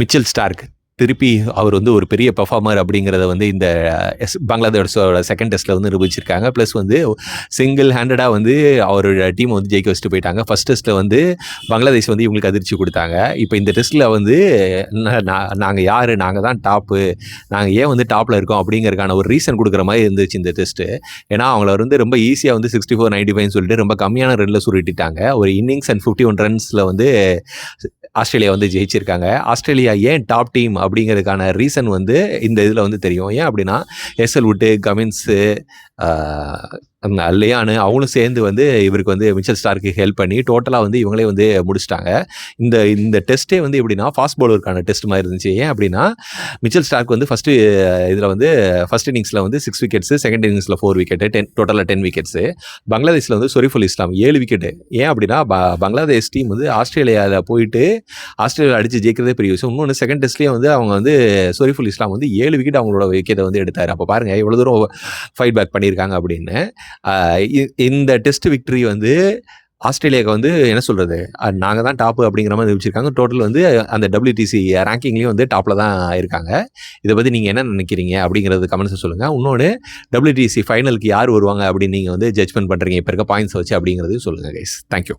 Mitchell Stark திருப்பி அவர் வந்து ஒரு பெரிய பெர்ஃபார்மர் அப்படிங்கிறத வந்து இந்த பங்களாதேஷோட செகண்ட் டெஸ்ட்டில் வந்து நிரூபிச்சிருக்காங்க. ப்ளஸ் வந்து சிங்கிள் ஹேண்டடாக வந்து அவரோட டீம் வந்து ஜெயிக்க வச்சுட்டு போயிட்டாங்க. ஃபர்ஸ்ட் டெஸ்ட்டில் வந்து பங்களாதேஷ் வந்து இவங்களுக்கு அதிர்ச்சி கொடுத்தாங்க. இப்போ இந்த டெஸ்ட்டில் வந்து நாங்கள் யார், நாங்கள் தான் டாப்பு, நாங்கள் ஏன் வந்து டாப்பில் இருக்கோம் அப்படிங்கிறதுக்கான ஒரு ரீசன் கொடுக்குற மாதிரி இருந்துச்சு இந்த டெஸ்ட்டு. ஏன்னா அவங்கள வந்து ரொம்ப ஈஸியாக வந்து 64-95 சொல்லிட்டு ரொம்ப கம்மியான ரன்னில் சுருட்டிட்டாங்க. ஒரு இன்னிங்ஸ் அண்ட் 51 ரன்ஸில் வந்து ஆஸ்திரேலியா வந்து ஜெயிச்சிருக்காங்க. ஆஸ்திரேலியா ஏன் டாப் டீம் அப்படிங்கிறதுக்கான ரீசன் வந்து இந்த இதில் வந்து தெரியும். ஏன் அப்படின்னா ஹேசல்வுட்டு, கமின்ஸு, லியானு அவங்களும் சேர்ந்து வந்து இவருக்கு வந்து மிச்சல் ஸ்டார்க்கு ஹெல்ப் பண்ணி டோட்டலாக வந்து இவங்களே வந்து முடிச்சிட்டாங்க. இந்த டெஸ்ட்டே வந்து எப்படின்னா ஃபாஸ்ட் பவுலருக்கான டெஸ்ட் மாதிரி இருந்துச்சு. ஏன் அப்படின்னா மிச்சல் ஸ்டார்க் வந்து ஃபஸ்ட்டு இதில் வந்து ஃபஸ்ட் இன்னிங்ஸில் வந்து 6 விக்கெட்ஸு, செகண்ட் இன்னிங்ஸில் 4 விக்கெட்டு, டோட்டலாக 10 விக்கெட்ஸு. பங்களாதேஷில் வந்து சொரிஃபுல் இஸ்லாம் 7 விக்கெட்டு. ஏன் அப்படின்னா பங்களாதேஷ் டீம் வந்து ஆஸ்திரேலியாவில் போயிட்டு ஆஸ்திரேலியா அடித்து ஜெயிக்கிறதே பெரிய விஷயம். இன்னொன்று செகண்ட் டெஸ்ட்லேயே வந்து அவங்க வந்து சொரிஃபுல் இஸ்லாம் வந்து 7 விக்கெட் அவங்களோட விக்கெட்டை வந்து எடுத்தார். அப்போ பாருங்கள் எவ்வளோ தூரம் ஃபைட் பேக் பண்ணியிருக்காங்க அப்படின்னு. இந்த டெஸ்ட் விக்டரி வந்து ஆஸ்திரேலியாவுக்கு வந்து என்ன சொல்கிறது, நாங்கள் தான் டாப்பு அப்படிங்கிற மாதிரி நிரூபிச்சிருக்காங்க. டோட்டல் வந்து அந்த WTC ரேங்கிங்லேயும் வந்து டாப்பில் தான் இருக்காங்க. இதை பற்றி நீங்கள் என்ன நினைக்கிறீங்க அப்படிங்கிறது கமெண்ட்ஸை சொல்லுங்கள். இன்னொன்று WTC ஃபைனலுக்கு யார் வருவாங்க அப்படின்னு நீங்கள் வந்து ஜட்ஜ்மெண்ட் பண்ணுறீங்க இப்போ இருக்க பாயிண்ட்ஸ் வச்சு அப்படிங்கிறது சொல்லுங்கள் கைஸ். தேங்க்யூ.